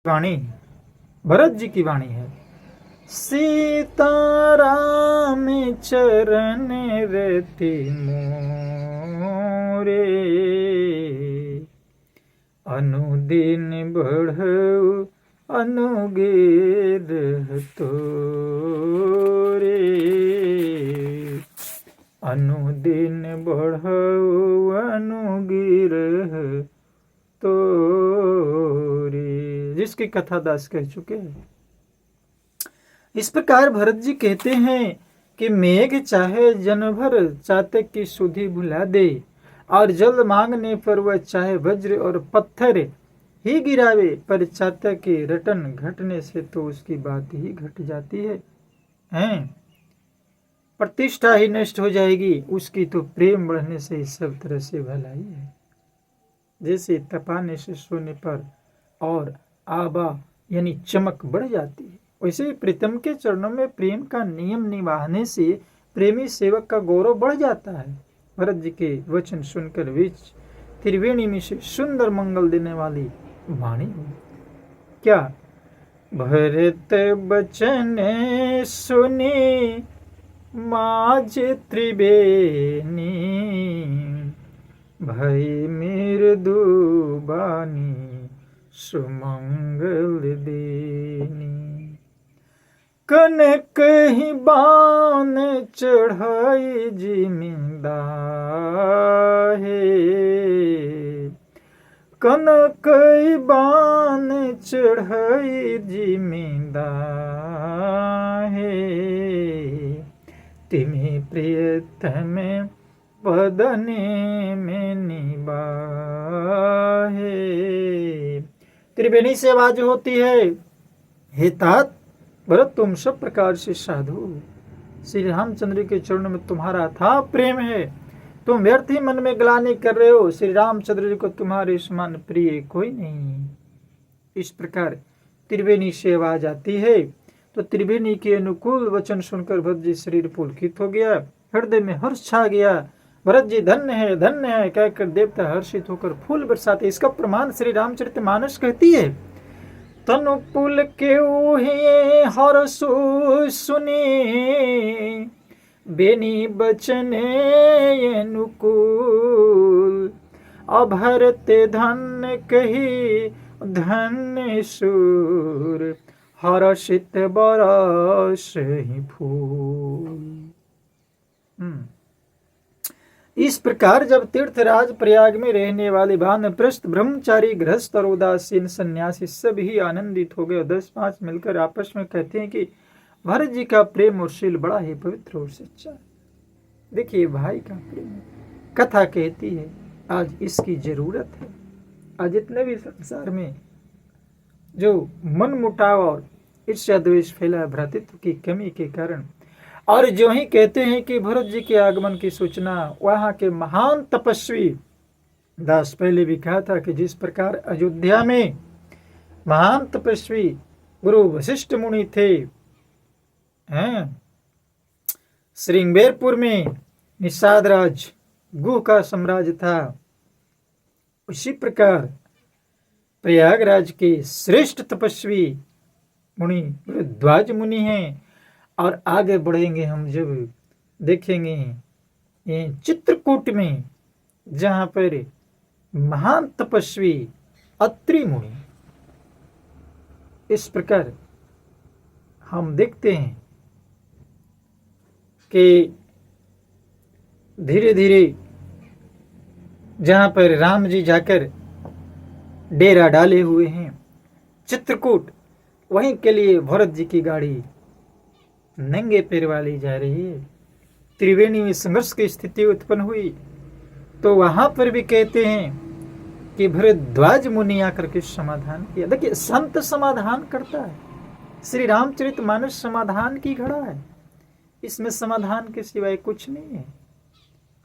वाणी भरत जी की वाणी है। सीताराम चरण रति मोरे, अनुदिन बढ़ऊ अनुगिर तोरे, अनुदिन बढ़ऊ अनुगिर तोरे, जिसकी कथा दास कह चुके हैं। इस प्रकार भरत जी कहते हैं कि मेघ चाहे जन भर चातक की सुधि भुला दे, और जल मांगने पर वह चाहे वज्र और पत्थर ही गिरावे, पर चातक के रटन घटने से तो उसकी बात ही घट जाती है। प्रतिष्ठा ही नष्ट हो जाएगी, उसकी तो प्रेम बढ़ने से ही सब तरह से भलाई है। जैसे तपाने से सोने पर और आबा यानी चमक बढ़ जाती है, वैसे ही प्रीतम के चरणों में प्रेम का नियम निभाने से प्रेमी सेवक का गौरव बढ़ जाता है। भरत जी के वचन सुनकर बीच त्रिवेणी में से सुंदर मंगल देने वाली वाणी हुई। क्या? भरत बचन सुनी माज त्रिवेणी, भई मृदु बानी सुमंगल देनी, कनक ही बान चढ़ाई जिमिंदाहे, कनक ही बान चढ़ाई जिमिंदाहे, तिमी प्रियतम बदने में निबाहे। त्रिवेणी से आवाज होती है, हे तात भरत तुम सब प्रकार से साधु, श्री रामचंद्र के चरणों में तुम्हारा था प्रेम है, तुम व्यर्थ ही मन में ग्लानि कर रहे हो, श्री रामचंद्र जी को तुम्हारे समान प्रिय कोई नहीं। इस प्रकार त्रिवेणी से आवाज आती है, तो त्रिवेणी के अनुकूल वचन सुनकर भरत जी शरीर पुलकित हो गया, हृदय में हर्ष छा गया। भरत जी धन्य है कहकर देवता हर्षित होकर फूल बरसाते। इसका प्रमाण श्री रामचरितमानस कहती है, तनु पुल के हर्षो सुने, बेनी बचने अनुकूल, अभरत धन कही धन्य सूर, हर्षित बरस ही फूल। इस प्रकार जब तीर्थराज प्रयाग में रहने वाले वानप्रस्थ ब्रह्मचारी गृहस्थ और उदासीन सन्यासी सब ही आनंदित हो गए। 10-5 मिलकर आपस में कहते हैं कि भरत जी का प्रेम और शील बड़ा ही पवित्र और सच्चा। देखिए भाई का प्रेम, कथा कहती है आज इसकी जरूरत है। आज जितने भी संसार में जो मन मुटाव और ईर्ष्या द्वेष फैला है भ्रातृत्व की कमी के कारण, और जो ही कहते हैं कि भरत जी के आगमन की सूचना वहां के महान तपस्वी दास पहले भी कहा था कि जिस प्रकार अयोध्या में महान तपस्वी गुरु वशिष्ठ मुनि थे, श्रृंगेरपुर में निषाद राज गुह का साम्राज्य था, उसी प्रकार प्रयागराज के श्रेष्ठ तपस्वी मुनि भरद्वाज मुनि हैं। और आगे बढ़ेंगे हम जब देखेंगे ये चित्रकूट में जहां पर महान तपस्वी अत्रि मुनि। इस प्रकार हम देखते हैं कि धीरे धीरे जहां पर राम जी जाकर डेरा डाले हुए हैं चित्रकूट, वहीं के लिए भरत जी की गाड़ी नंगे पैर वाली जा रही है। त्रिवेणी में संघर्ष की स्थिति उत्पन्न हुई, तो वहां पर भी कहते हैं कि भरद्वाज मुनि आकर के समाधान किया। देखिए संत समाधान करता है, श्री रामचरितमानस समाधान की घड़ा है, इसमें समाधान के सिवाय कुछ नहीं है।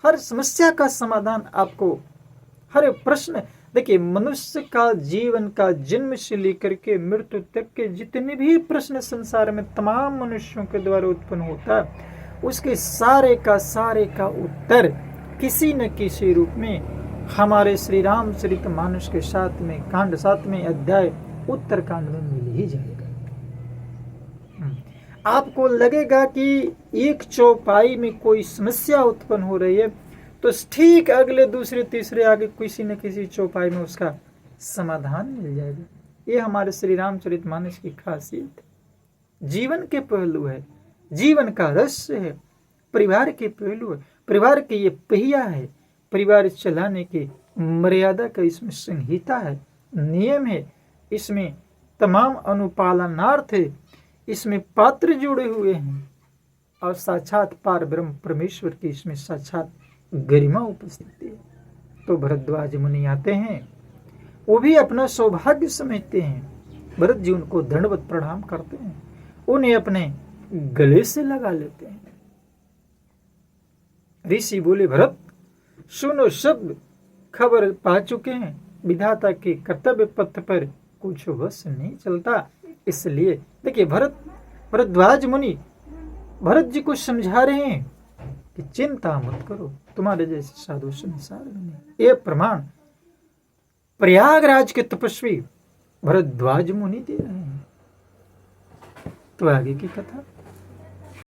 हर समस्या का समाधान आपको, हर प्रश्न, देखिए मनुष्य का जीवन का जन्म से लेकर के मृत्यु तक के जितने भी प्रश्न संसार में तमाम मनुष्यों के द्वारा उत्पन्न होता है, उसके सारे का उत्तर किसी न किसी रूप में हमारे श्री रामचरितमानस के 7वें कांड 7वें अध्याय उत्तरकांड में मिल ही जाएगा। आपको लगेगा कि एक चौपाई में कोई समस्या उत्पन्न हो रही है, तो ठीक अगले दूसरे तीसरे आगे किसी न किसी चौपाई में उसका समाधान मिल जाएगा। ये हमारे श्री रामचरितमानस की खासियत है। जीवन के पहलू है, जीवन का रहस्य है, परिवार के पहलू है, परिवार के ये पहिया है, परिवार चलाने की मर्यादा का इसमें संहिता है, नियम है, इसमें तमाम अनुपालनार्थ है, इसमें पात्र जुड़े हुए हैं और साक्षात पार ब्रह्म परमेश्वर की इसमें साक्षात गरिमा उपस्थित है। तो भरद्वाज मुनि आते हैं, वो भी अपना सौभाग्य समझते हैं। भरत जी उनको दंडवत प्रणाम करते हैं, उन्हें अपने गले से लगा लेते हैं। ऋषि बोले, भरत सुनो, सब खबर पा चुके हैं, विधाता के कर्तव्य पथ पर कुछ वश नहीं चलता। इसलिए देखिए, भरद्वाज मुनि भरत जी को समझा रहे हैं कि चिंता मत करो, तुम्हारे जैसे साधु संसार में नहीं। ये प्रमाण प्रयागराज के तपस्वी भरद्वाज मुनि दे रहे हैं। तो आगे की कथा